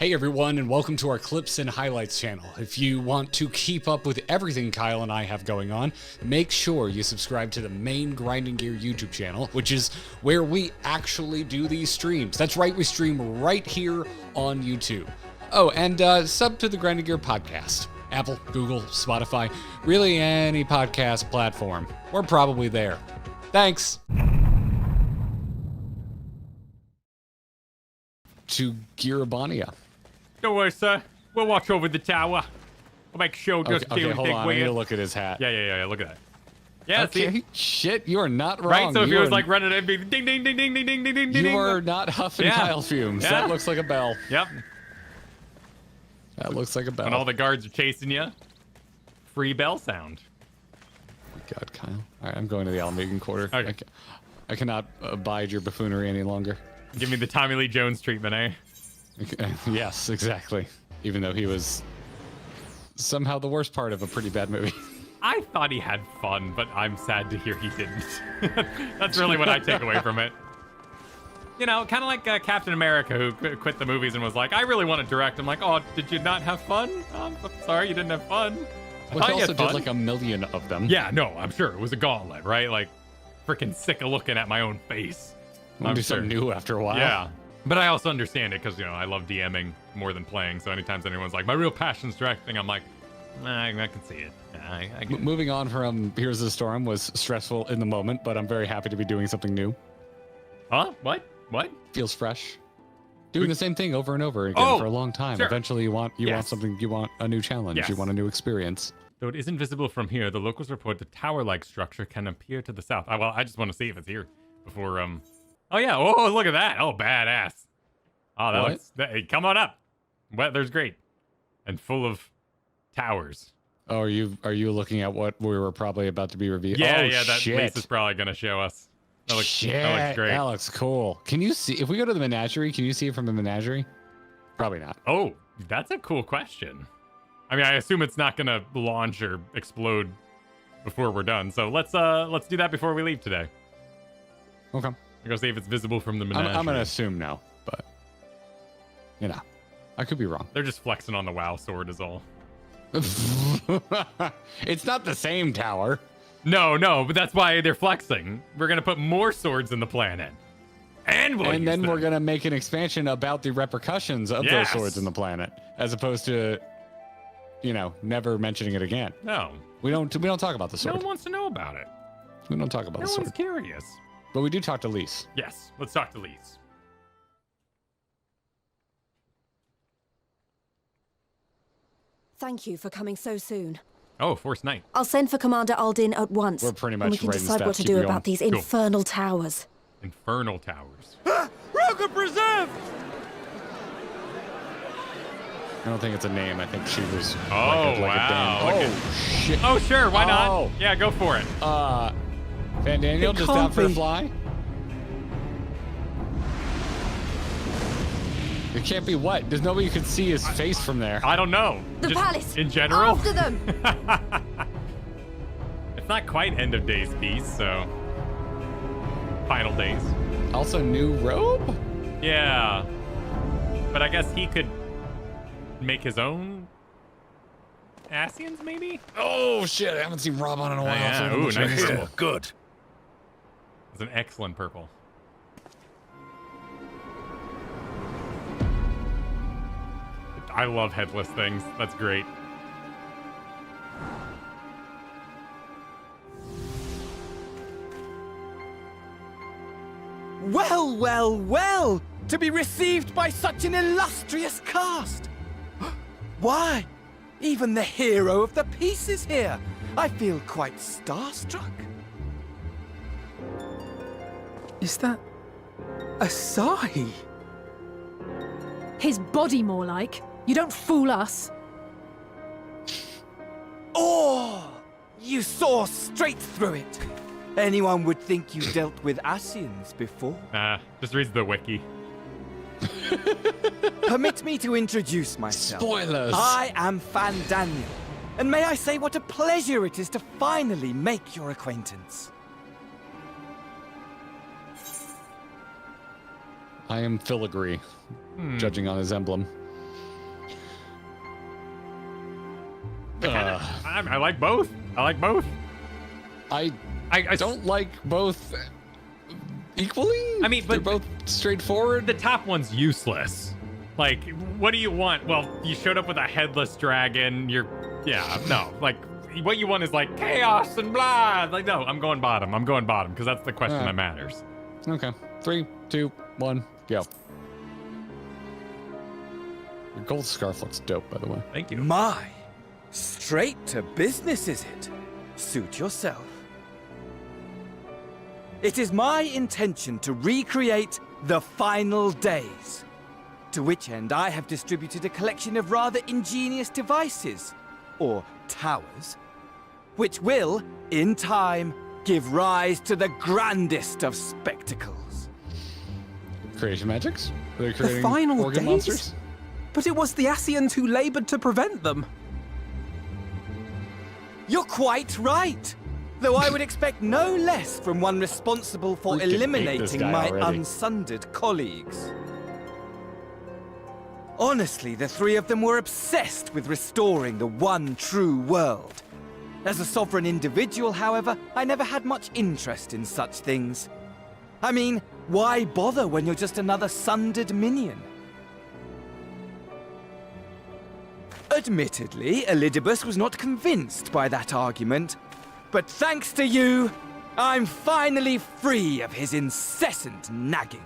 Hey everyone, and welcome to our Clips and Highlights channel. If you want to keep up with everything Kyle and I have going on, make sure you subscribe to the main Grinding Gear YouTube channel, which is where we actually do these streams. That's right, we stream right here on YouTube. Oh, and sub to the Grinding Gear podcast. Apple, Google, Spotify, really any podcast platform. We're probably there. Thanks! To Girabania. Don't worry, sir. We'll watch over the tower. We'll make sure just Okay, hold on. I need to look at his hat. Yeah. Look at that. Yeah. Okay. See? Shit, you are not wrong. Right. So if he was like running and be ding ding ding ding ding ding ding ding ding. You are not huffing Kyle fumes. Yeah. That looks like a bell. Yep. That looks like a bell. And all the guards are chasing you. Free bell sound. Oh my God, Kyle. All right, I'm going to the Almagan Quarter. Okay. I cannot abide your buffoonery any longer. Give me the Tommy Lee Jones treatment, eh? Yes, exactly. Even though he was somehow the worst part of a pretty bad movie. I thought he had fun, but I'm sad to hear he didn't. That's really what I take away from it. You know, kind of like Captain America, who quit the movies and was like, I really want to direct. I'm like, oh, did you not have fun? I'm sorry, you didn't have fun. Well, he also did like 1 million of them. Yeah, no, I'm sure. It was a gauntlet, right? Like, freaking sick of looking at my own face. I'm do something new after a while. Yeah. But I also understand it because, you know, I love DMing more than playing. So anytime anyone's like, my real passion's directing, I'm like, I can see it. I get it. Moving on from Here's the Storm was stressful in the moment, but I'm very happy to be doing something new. Huh? What? Feels fresh. Doing the same thing over and over again for a long time. Sure. Eventually you want something, you want a new challenge, Yes. You want a new experience. Though it isn't visible from here, the locals report the tower-like structure can appear to the south. Well, I just want to see if it's here before, Oh, yeah. Oh, look at that. Oh, badass. Oh, that looks... Hey, come on up. Weather's great. And full of towers. Oh, are you looking at what we were probably about to be revealed? Yeah, oh, that shit. Lisa's probably going to show us. That looks great. That looks cool. Can you see... If we go to the menagerie, can you see it from the menagerie? Probably not. Oh, that's a cool question. I mean, I assume it's not going to launch or explode before we're done. So let's do that before we leave today. Okay. I'll go see if it's visible from the menagerie. I'm going to assume no, but... You know, I could be wrong. They're just flexing on the WoW sword is all. It's not the same tower. No, but that's why they're flexing. We're going to put more swords in the planet. And then we're going to make an expansion about the repercussions of those swords in the planet, as opposed to, you know, never mentioning it again. No. We don't talk about the sword. No one wants to know about it. We don't talk about the sword. No one's curious. But we do talk to Lise. Yes, let's talk to Lise. Thank you for coming so soon. Oh, Force Knight. I'll send for Commander Aldin at once. We're pretty much and we can right in decide steps. what to Keep do going. about these infernal towers. Infernal towers. Rogue Preserve! I don't think it's a name. I think she was. Oh, like wow. A oh, shit. Oh, sure. Why Oh. not? Yeah, go for it. Fandango just can't out for a be. fly? It can't be what? There's nobody who could see his face from there. I don't know. The Just palace! in general. After them! It's not quite end of days piece, so final days. Also, new robe? Yeah, but I guess he could make his own Asians, maybe. Oh shit! I haven't seen Rob on in a while. Yeah. so Ooh, I'm nice. sure. Yeah, good. It's an excellent purple. I love headless things. That's great. Well, well, well! To be received by such an illustrious cast! Why? Even the hero of the piece is here! I feel quite starstruck. Is that... Asahi? His body, more like. You don't fool us. Oh! You saw straight through it! Anyone would think you dealt with Asians before. Just reads the wiki. Permit me to introduce myself. Spoilers. I am Fandango, and may I say what a pleasure it is to finally make your acquaintance. I am filigree, judging on his emblem. I like both. I like both. I don't like both equally. I mean, they're but both straightforward. The top one's useless. Like, what do you want? Well, you showed up with a headless dragon. Like, what you want is like chaos and blah. Like, no, I'm going bottom. I'm going bottom because that's the question that matters. Okay. 3, 2, 1, go. Your gold scarf looks dope, by the way. Thank you. My, straight to business, is it? Suit yourself. It is my intention to recreate the final days, to which end I have distributed a collection of rather ingenious devices, or towers, which will, in time, give rise to the grandest of spectacles. Creation magics? Are they creating final organ days? monsters? But it was the Ascians who labored to prevent them. You're quite right. Though I would expect no less from one responsible for Freaking hate this eliminating guy my already. unsundered colleagues. Honestly, the three of them were obsessed with restoring the one true world. As a sovereign individual, however, I never had much interest in such things. I mean, why bother when you're just another sundered minion? Admittedly, Elidibus was not convinced by that argument, but thanks to you, I'm finally free of his incessant nagging.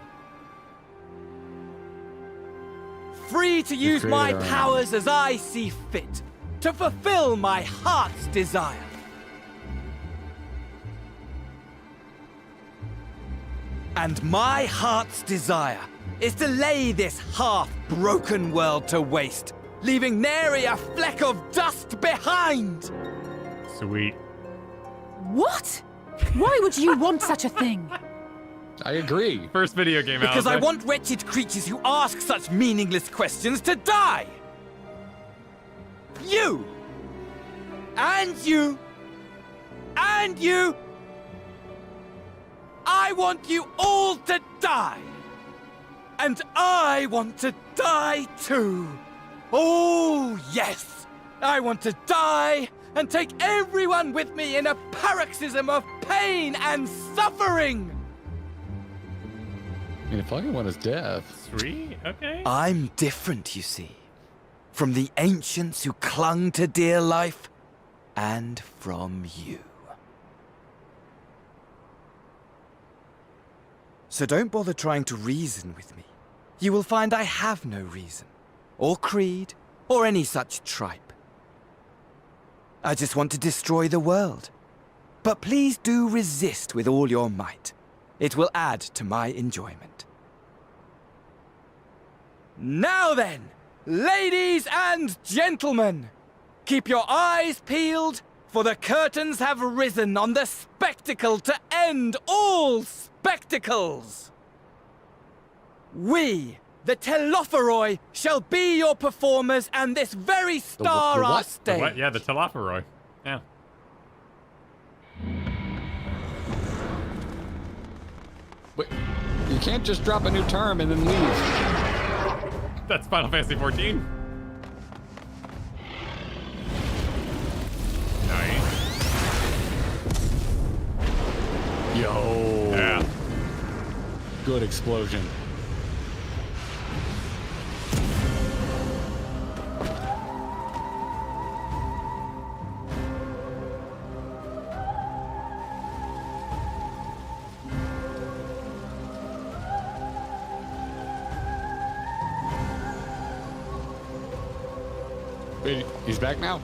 Free to use my created our own. powers as I see fit, to fulfill my heart's desire. And my heart's desire is to lay this half-broken world to waste, leaving nary a fleck of dust behind! Sweet. What? Why would you want such a thing? I agree. First video game out. Because I want wretched creatures who ask such meaningless questions to die! You! And you! And you! I want you all to die! And I want to die too! Oh, yes! I want to die and take everyone with me in a paroxysm of pain and suffering! I mean, if all you want is death. Sweet. Okay. I'm different, you see. From the ancients who clung to dear life, and from you. So don't bother trying to reason with me. You will find I have no reason, or creed, or any such tripe. I just want to destroy the world. But please do resist with all your might. It will add to my enjoyment. Now then, ladies and gentlemen, keep your eyes peeled, for the curtains have risen on the spectacle to end all spectacles. We, the Telophoroi, shall be your performers, and this very star the our what? The stage. what? Yeah, the Telophoroi. Yeah. Wait, you can't just drop a new term and then leave. That's Final Fantasy 14. Nice. Yo. Yeah. Good explosion. Wait, he's back now?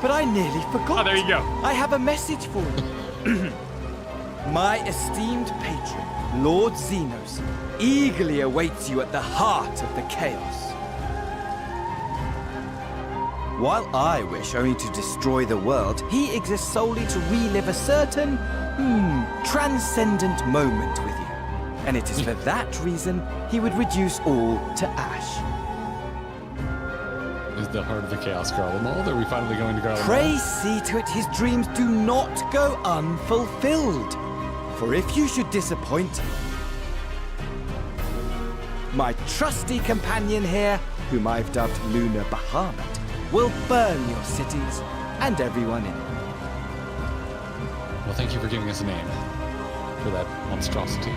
But I nearly forgot. Oh, there you go. I have a message for you. My esteemed patron, Lord Zenos, eagerly awaits you at the heart of the chaos. While I wish only to destroy the world, he exists solely to relive a certain, transcendent moment with you. And it is for that reason he would reduce all to ash. Is the heart of the Chaos Garlemald? Are we finally going to Garlemald? Pray see to it his dreams do not go unfulfilled. For if you should disappoint, My trusty companion here, whom I've dubbed Lunar Bahamut, will burn your cities and everyone in them. Well, thank you for giving us a name for that monstrosity.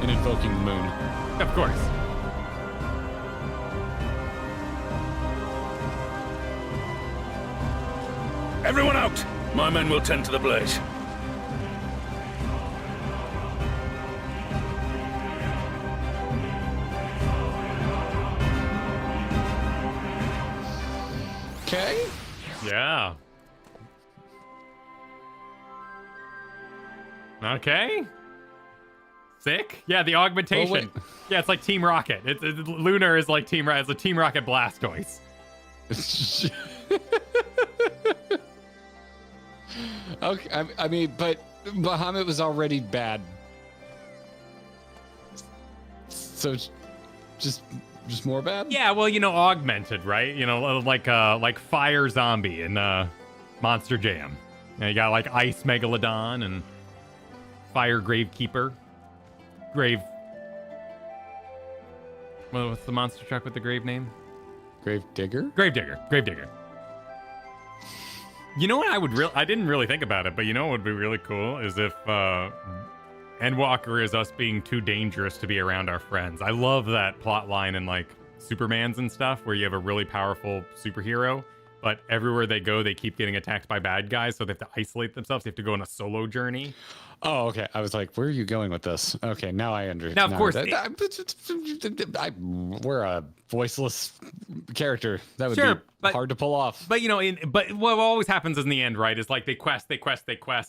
And invoking the moon. Of course. Everyone out! My men will tend to the blaze. Okay. Yeah. Okay. Sick. Yeah, the augmentation. Oh, yeah, it's like Team Rocket. Lunar is like Team Rocket. It's a Team Rocket Blastoise. Okay, I mean, but Bahamut was already bad. So just more bad? Yeah, well, you know, augmented, right? You know, like Fire Zombie in Monster Jam. You got like Ice Megalodon and Fire Gravekeeper. What's the monster truck with the grave name? Gravedigger? Gravedigger. You know what I didn't really think about it, but you know what would be really cool is if Endwalker is us being too dangerous to be around our friends. I love that plot line in like Supermans and stuff where you have a really powerful superhero, but everywhere they go, they keep getting attacked by bad guys, so they have to isolate themselves. They have to go on a solo journey. Oh, okay. I was like, where are you going with this? Okay, now I understand. Now, of course, we're a voiceless character. That would Sure, be hard to pull off. But you know, but what always happens in the end, right, is like they quest,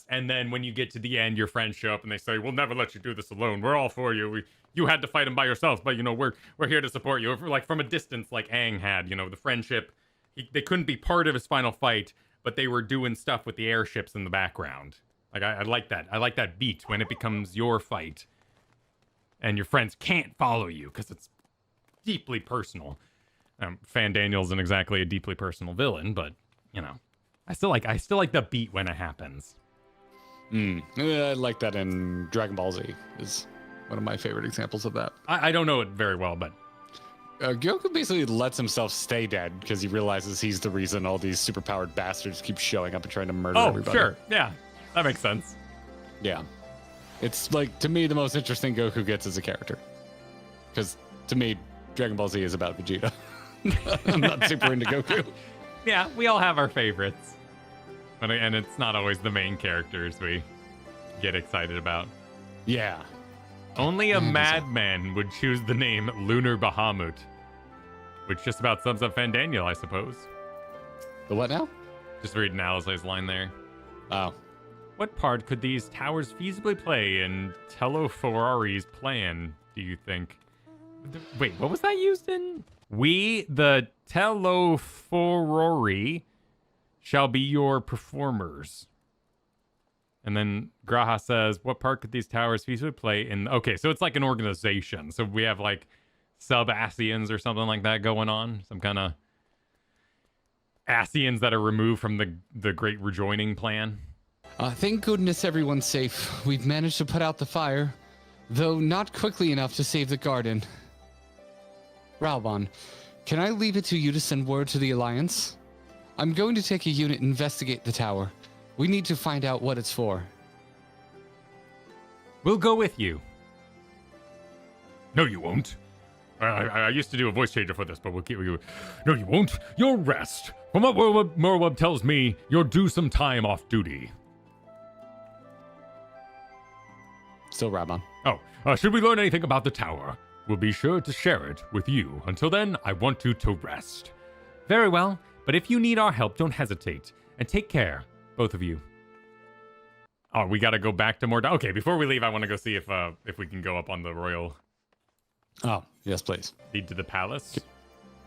and then when you get to the end, your friends show up and they say, "We'll never let you do this alone. We're all for you. You had to fight them by yourselves, but you know, we're here to support you." Like from a distance, like Aang had, you know, the friendship. They couldn't be part of his final fight, but they were doing stuff with the airships in the background. Like I like that. I like that beat when it becomes your fight, and your friends can't follow you because it's deeply personal. Fandango isn't exactly a deeply personal villain, but you know, I still like the beat when it happens. I like that in Dragon Ball Z. Is one of my favorite examples of that. I don't know it very well, but Goku basically lets himself stay dead because he realizes he's the reason all these superpowered bastards keep showing up and trying to murder everybody. Sure, yeah, that makes sense. Yeah, it's like, to me, the most interesting Goku gets as a character, because to me, Dragon Ball Z is about Vegeta. I'm not super into Goku. Yeah, we all have our favorites, and it's not always the main characters we get excited about. Yeah. Only a madman would choose the name Lunar Bahamut, which just about sums up Fandango, I suppose. The what now? Just reading Alizé's line there. Oh. What part could these towers feasibly play in Tello Ferrari's plan, do you think? Wait, what was that used in? We, the Tello Ferrari, shall be your performers. And then Graha says, what part could these towers feasibly play in? Okay, so it's like an organization. So we have like sub-Asians or something like that going on. Some kind of Asians that are removed from the Great Rejoining plan. Thank goodness everyone's safe. We've managed to put out the fire, though not quickly enough to save the garden. Raoban, can I leave it to you to send word to the Alliance? I'm going to take a unit and investigate the tower. We need to find out what it's for. We'll go with you. No, you won't. I used to do a voice changer for this, but we'll keep you. No, you won't. You'll rest. From what Morwub tells me, you're due some time off duty. Still Raoban. Oh, should we learn anything about the tower, we'll be sure to share it with you. Until then, I want you to rest. Very well, but if you need our help, don't hesitate. And take care, both of you. Oh, we gotta go back to more... Okay, before we leave, I want to go see if we can go up on the royal... Oh, yes, please. Lead to the palace.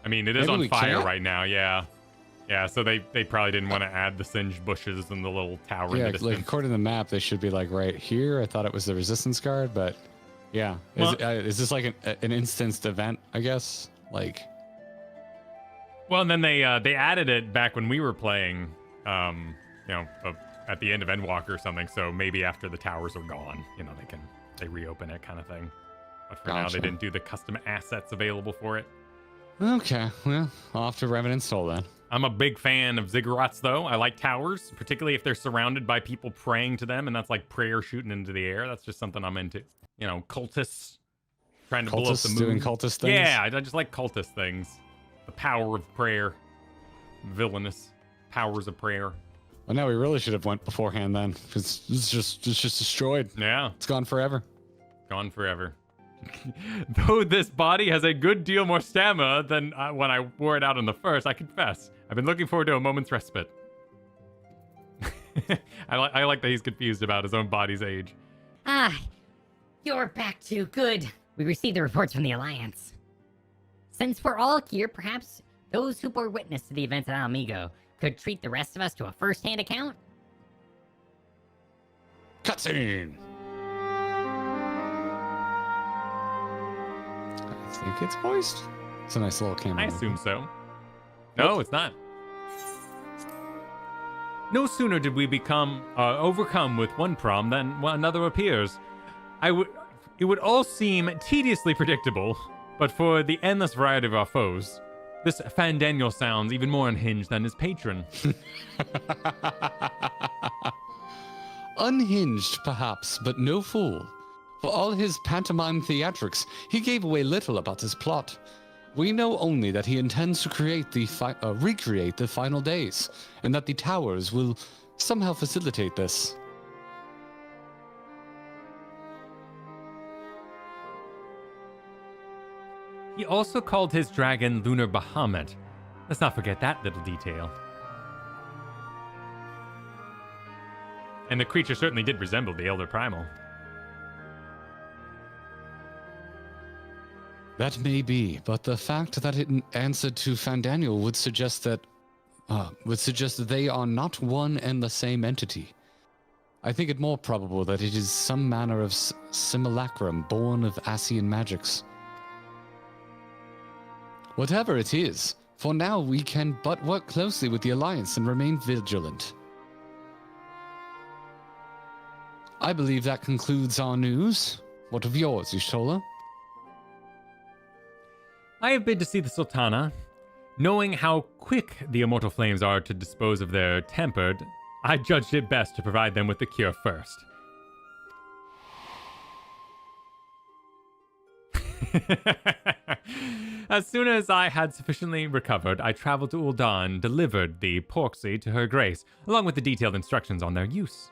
I mean, it is Maybe on we fire can't? right now, yeah. Yeah, so they probably didn't want to add the singed bushes and the little tower in Yeah, the distance. like according to the map, they should be like right here. I thought it was the resistance guard, but yeah. Well- Is this like an instanced event, I guess? Like... Well, and then they added it back when we were playing, at the end of Endwalker or something. So maybe after the towers are gone, they reopen it, kind of thing. But for now, Gotcha. they didn't do the custom assets available for it. Okay, well, I'll have to Revenant install that. I'm a big fan of ziggurats, though. I like towers, particularly if they're surrounded by people praying to them, and that's like prayer shooting into the air. That's just something I'm into. You know, cultists trying to blow up the Cultists moon. doing cultist things? Yeah, I just like cultist things. The power of prayer. Villainous powers of prayer. Well, no, we really should have went beforehand then, because it's just destroyed. Yeah, It's gone forever. gone forever. Though this body has a good deal more stamina than when I wore it out in the first, I confess. I've been looking forward to a moment's respite. I like that he's confused about his own body's age. Ah, you're back too. Good. We received the reports from the Alliance. Since we're all here, perhaps those who bore witness to the events at Amigo could treat the rest of us to a first-hand account? Cutscene! I think it's moist. It's a nice little camera. I assume so. No, it's not. No sooner did we become overcome with one problem than another appears. It would all seem tediously predictable, but for the endless variety of our foes, this Fandango sounds even more unhinged than his patron. Unhinged, perhaps, but no fool. For all his pantomime theatrics, he gave away little about his plot. We know only that he intends to recreate the final days, and that the towers will somehow facilitate this. He also called his dragon Lunar Bahamut. Let's not forget that little detail. And the creature certainly did resemble the Elder Primal. That may be, but the fact that it answered to Fandango would suggest that they are not one and the same entity. I think it more probable that it is some manner of simulacrum born of Asian magics. Whatever it is, for now we can but work closely with the Alliance and remain vigilant. I believe that concludes our news. What of yours, Y'shtola? I have been to see the Sultana. Knowing how quick the immortal flames are to dispose of their tempered, I judged it best to provide them with the cure first. As soon as I had sufficiently recovered, I traveled to Ul'Dan, delivered the porksy to her grace, along with the detailed instructions on their use.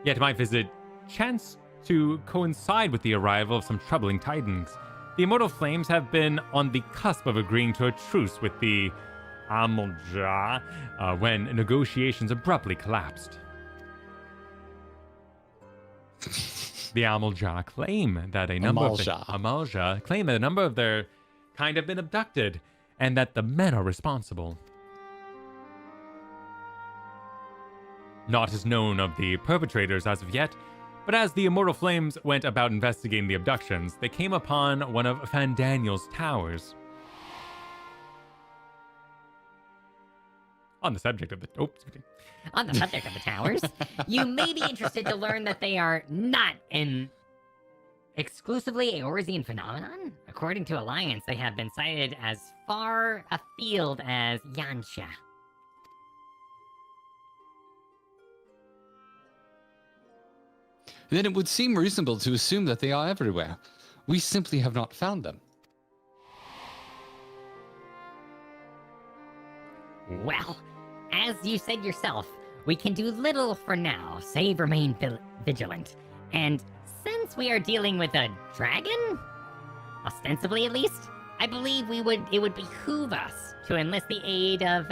Yet my visit chanced to coincide with the arrival of some troubling tidings. The immortal flames have been on the cusp of agreeing to a truce with the Amalja when negotiations abruptly collapsed. The Amalja claim that a number of their kind have been abducted, and that the men are responsible. Naught is known of the perpetrators as of yet, but as the Immortal Flames went about investigating the abductions, they came upon one of Fandango's towers. On the subject of the towers, you may be interested to learn that they are not an exclusively Eorzean phenomenon. According to Alliance, they have been sighted as far afield as Yansha. Then it would seem reasonable to assume that they are everywhere. We simply have not found them. Well, as you said yourself, we can do little for now, save remain vigilant. And since we are dealing with a dragon, ostensibly at least, I believe it would behoove us to enlist the aid of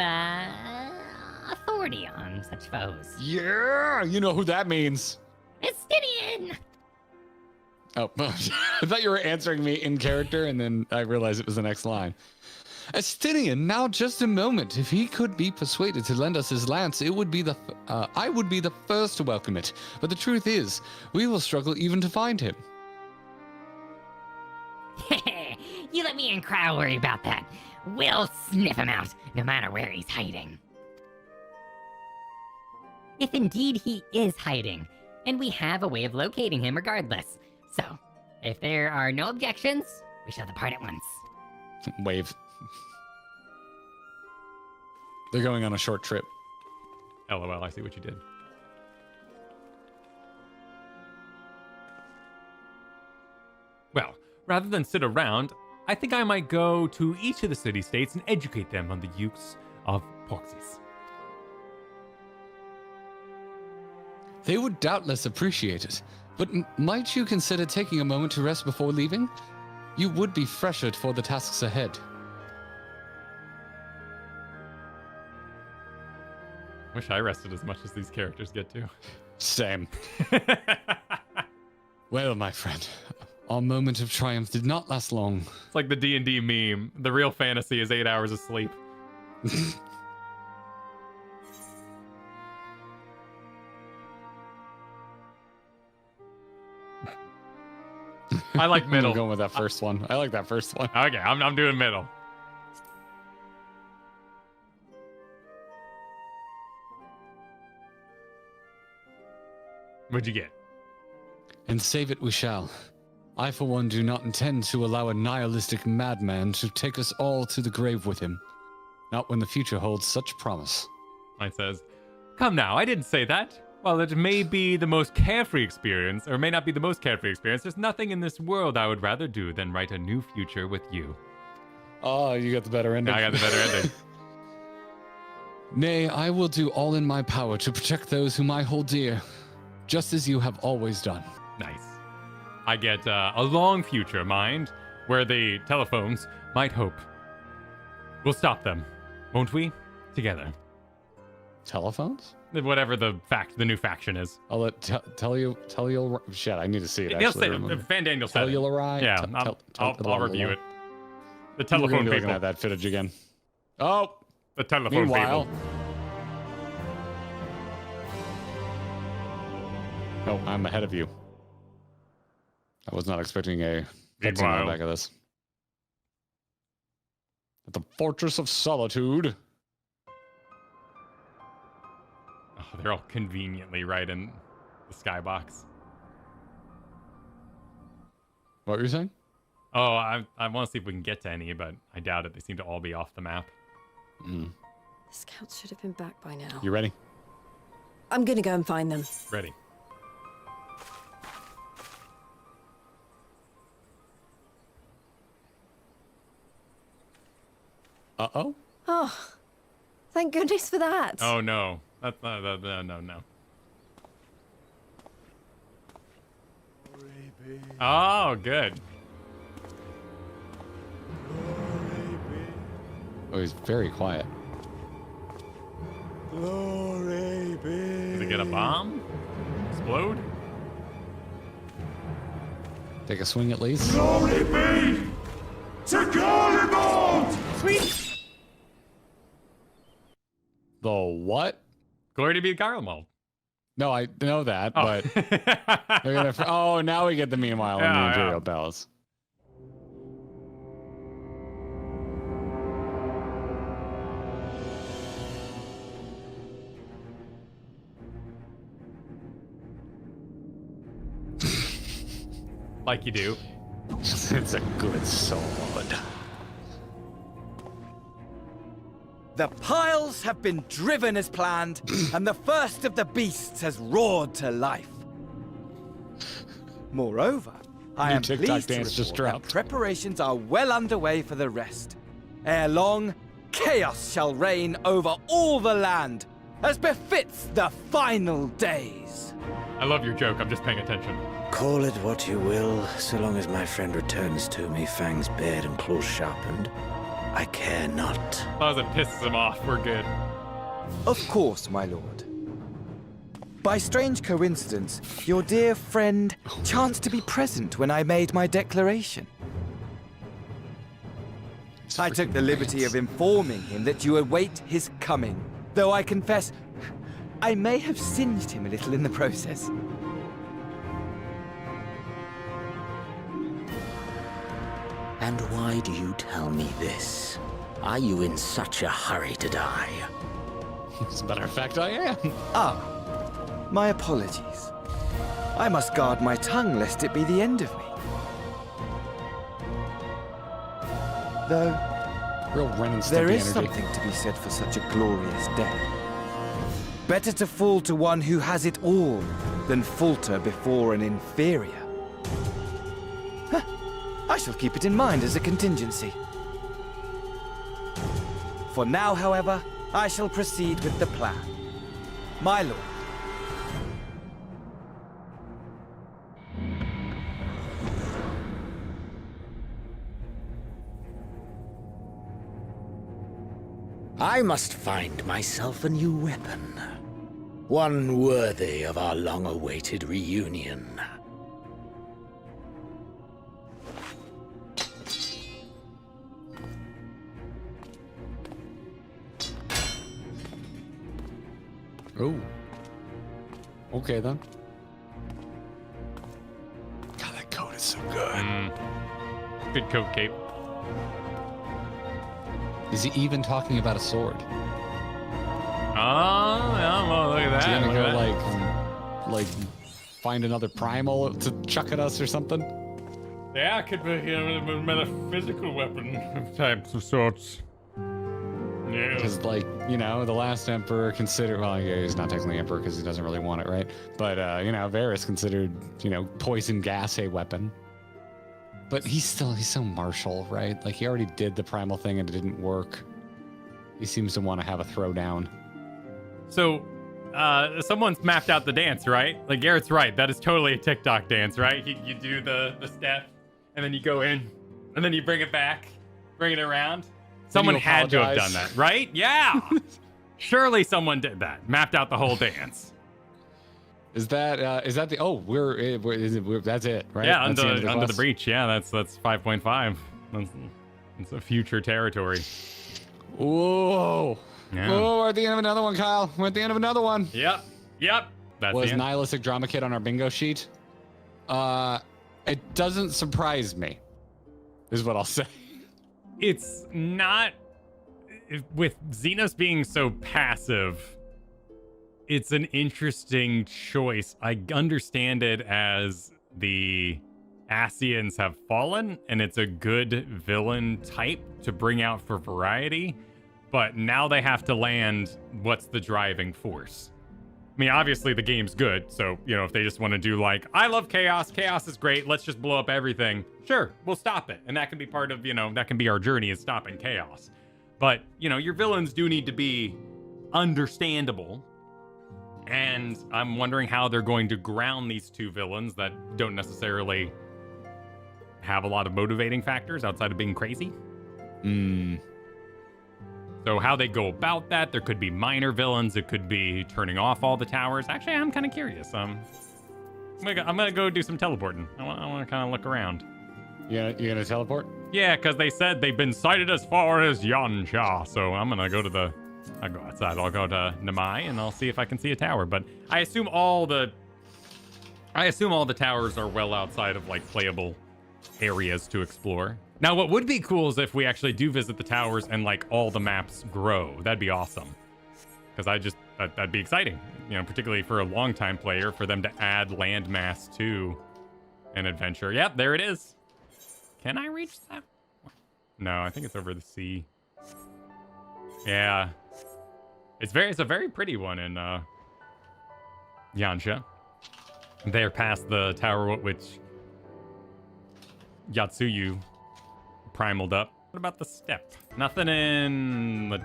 authority on such foes. Yeah, you know who that means. Estinian! Oh, I thought you were answering me in character, and then I realized it was the next line. Estinian, now just a moment. If he could be persuaded to lend us his lance, I would be the first to welcome it. But the truth is, we will struggle even to find him. You let me and Crow worry about that. We'll sniff him out, no matter where he's hiding. if indeed he is hiding, and we have a way of locating him regardless. So, if there are no objections, we shall depart at once. Wave. They're going on a short trip. LOL, I see what you did. Well, rather than sit around, I think I might go to each of the city-states and educate them on the use of proxies. They would doubtless appreciate it, but might you consider taking a moment to rest before leaving? You would be fresher for the tasks ahead. Wish I rested as much as these characters get to. Same. Well, my friend, our moment of triumph did not last long. It's like the D&D meme. The real fantasy is 8 hours of sleep. I like middle. I'm going with that first one. I like that first one. Okay, I'm doing middle. What'd you get? And save it we shall. I, for one, do not intend to allow a nihilistic madman to take us all to the grave with him. Not when the future holds such promise. Mine says, come now, I didn't say that. While it may be the most carefree experience, or may not be the most carefree experience, there's nothing in this world I would rather do than write a new future with you. Oh, you got the better ending. I got the better ending. Nay, I will do all in my power to protect those whom I hold dear, just as you have always done. Nice. I get a long future, mind, where the telephones might hope. We'll stop them, won't we? Together. Telephones? Whatever the new faction is. I'll let tell you. Shit, I need to see it. They'll Actually, say Fandango said it. Telluride? Yeah, I'll review it. The telephone looking people. at that footage again. Oh, The telephone meanwhile. people. Oh, I'm ahead of you. I was not expecting a cutscene on the back of this. At the Fortress of Solitude. Oh, they're all conveniently right in the skybox. What were you saying? Oh, I want to see if we can get to any, but I doubt it. They seem to all be off the map. The scouts should have been back by now. You ready? I'm gonna go and find them. Ready. Uh-oh. Oh, thank goodness for that. Oh, no. That's not, no. Oh, good. Oh, he's very quiet. Glory be. Does it get a bomb? Explode? Take a swing at least. Glory be to Garlemald! Sweet. The what? Glory to be Garlemald. No, I know that, Oh. but they're gonna. Oh, now we get the meanwhile in the Yeah, Imperial yeah. Palace. Like you do. It's a good sword. The piles have been driven as planned, and the first of the beasts has roared to life. Moreover, I New am TikTok pleased to dance just report that dropped. preparations are well underway for the rest. Ere long, chaos shall reign over all the land, as befits the final days. I love your joke. I'm just paying attention. Call it what you will, so long as my friend returns to me, fangs bared and claws sharpened. I care not. As long as it pisses him off, we're good. Of course, my lord. By strange coincidence, your dear friend chanced to be present when I made my declaration. I took the liberty of informing him that you await his coming, though I confess I may have singed him a little in the process. And why do you tell me this? Are you in such a hurry to die? As a matter of fact, I am. Ah, My apologies. I must guard my tongue lest it be the end of me. Though, Real Ren and there Stimpy is energy. something to be said for such a glorious death. Better to fall to one who has it all than falter before an inferior. Huh. I shall keep it in mind as a contingency. For now, however, I shall proceed with the plan. My lord. I must find myself a new weapon. One worthy of our long-awaited reunion. Oh. Okay then. God, that coat is so good. Good coat, Cape. Is he even talking about a sword? Oh, yeah, well, look at that. Is he gonna look go at that. like find another primal to chuck at us or something? Yeah, it could be a metaphysical weapon of types of sorts. Yeah. Because, like, you know, the last emperor considered, well, yeah, he's not technically emperor because he doesn't really want it, right? But, you know, Varys considered, you know, poison gas a weapon. But he's so martial, right? Like, he already did the primal thing and it didn't work. He seems to want to have a throwdown. So, someone's mapped out the dance, right? Like, Garrett's right. That is totally a TikTok dance, right? You do the step, and then you go in, and then you bring it back, bring it around. Someone had to have done that, right? Yeah. Surely someone did that. Mapped out the whole dance. Is that the? Oh, that's it, right? Yeah, That's the end of under the quest? breach. Yeah, that's 5.5. That's a future territory. Whoa! Yeah. Oh, we're at the end of another one, Kyle. We're at the end of another one. Yep. That's Was the end. nihilistic drama kid on our bingo sheet? It doesn't surprise me, is what I'll say. It's not, with Zenos being so passive, it's an interesting choice. I understand it as the Asians have fallen, and it's a good villain type to bring out for variety, but now they have to land what's the driving force. I mean, obviously the game's good, so, you know, if they just want to do like, I love chaos is great, let's just blow up everything, sure, we'll stop it. And that can be part of, you know, that can be our journey, is stopping chaos. But, you know, your villains do need to be understandable. And I'm wondering how they're going to ground these two villains that don't necessarily have a lot of motivating factors outside of being crazy. So how they go about that, there could be minor villains. It could be turning off all the towers. Actually, I'm kind of curious. I'm gonna go do some teleporting. I want to kind of look around. You gonna teleport? Yeah, because they said they've been sighted as far as Yansha. So I'm gonna go to I'll go outside. I'll go to Namai and I'll see if I can see a tower. But I assume all the towers are well outside of like playable areas to explore. Now, what would be cool is if we actually do visit the towers and like all the maps grow. That'd be awesome. Because that'd be exciting. You know, particularly for a longtime player, for them to add landmass to an adventure. Yep, there it is. Can I reach that? No, I think it's over the sea. Yeah. It's a very pretty one in Yansha. They're past the tower which Yatsuyu primaled up. What about the step? Nothing in the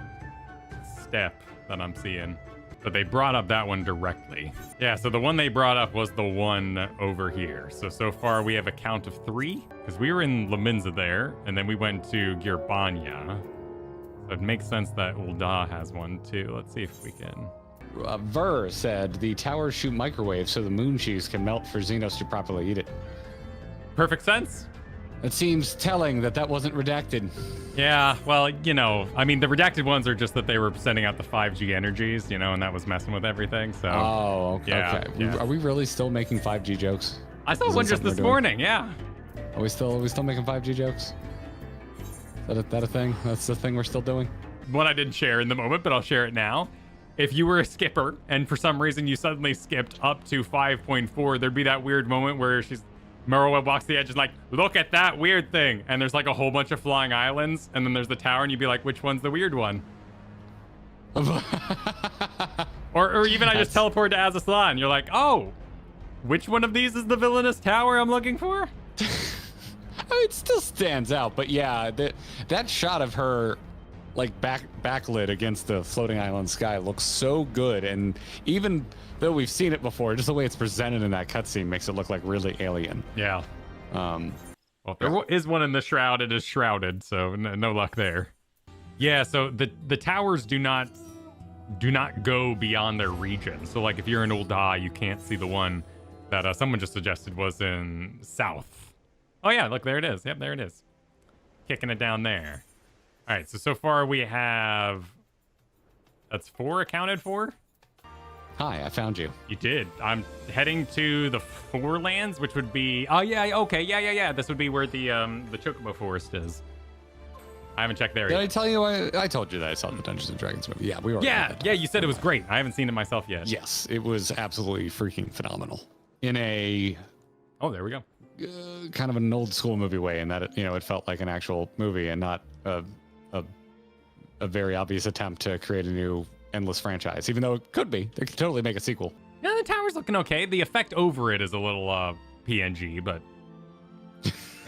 step that I'm seeing. But they brought up that one directly. Yeah, so the one they brought up was the one over here. So far we have a count of 3. Because we were in Laminza there, and then we went to Girbanya. So it makes sense that Ul'dah has one too. Let's see if we can. Ver said the towers shoot microwaves so the moon cheese can melt for Zenos to properly eat it. Perfect sense. It seems telling that wasn't redacted. Yeah, well, you know, I mean, the redacted ones are just that they were sending out the 5G energies, you know, and that was messing with everything, so. Oh, okay. Yeah, Okay. yeah. Are we really still making 5G jokes? I saw Is one that just something this we're doing? morning, yeah. Are we still making 5G jokes? Is that a thing? That's the thing we're still doing? One I didn't share in the moment, but I'll share it now. if you were a skipper and for some reason you suddenly skipped up to 5.4, there'd be that weird moment where Merrill walks the edge and is like, look at that weird thing. And there's like a whole bunch of flying islands. And then there's the tower and you'd be like, which one's the weird one? or even I just teleport to Azatlan. You're like, oh, which one of these is the villainous tower I'm looking for? It still stands out, but yeah, that shot of her like backlit against the floating island sky looks so good, and even though we've seen it before, just the way it's presented in that cutscene makes it look like really alien. Yeah. Well, if there is one in the shroud, it is shrouded, so no luck there. Yeah, so the towers do not go beyond their region. So like if you're in Ul'dah, you can't see the one that someone just suggested was in south. Oh yeah, look, there it is. Yep, there it is. Kicking it down there. All right, so far we have... That's 4 accounted for? Hi, I found you. You did. I'm heading to the Four Lands, which would be... Oh, yeah, okay, yeah. This would be where the Chocobo Forest is. I haven't checked there yet. Did I tell you? I told you that I saw the Dungeons & Dragons movie. Yeah, we were. Yeah, you said it was great. I haven't seen it myself yet. Yes, it was absolutely freaking phenomenal. In a... Oh, there we go. Kind of an old school movie way, in that it felt like an actual movie and not a very obvious attempt to create a new endless franchise. Even though it could be, they could totally make a sequel. Yeah, the tower's looking okay. The effect over it is a little PNG, but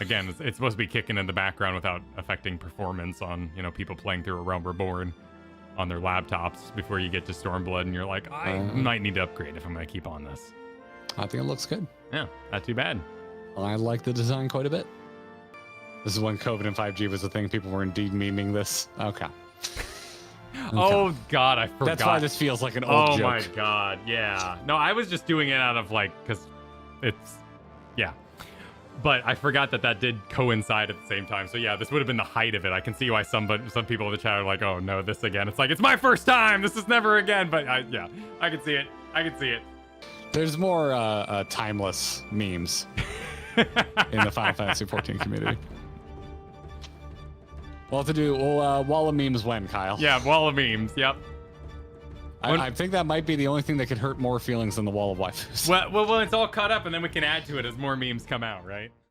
again, it's supposed to be kicking in the background without affecting performance on people playing through A Realm Reborn on their laptops before you get to Stormblood, and you're like, I might need to upgrade if I'm gonna keep on this. I think it looks good. Yeah, not too bad. I like the design quite a bit. This is when COVID and 5G was a thing. People were indeed memeing this. Okay. Oh, God, I forgot. That's why this feels like an old joke. Oh, my God, yeah. No, I was just doing it out of, because it's... Yeah. But I forgot that did coincide at the same time. So, yeah, this would have been the height of it. I can see why some people in the chat are like, oh, no, this again. It's like, it's my first time. This is never again. But, yeah, I can see it. There's more timeless memes in the Final Fantasy XIV community. We'll have to do wall of memes when, Kyle. Yeah, wall of memes. Yep. I think that might be the only thing that could hurt more feelings than the wall of waifus. Well, it's all caught up, and then we can add to it as more memes come out, right?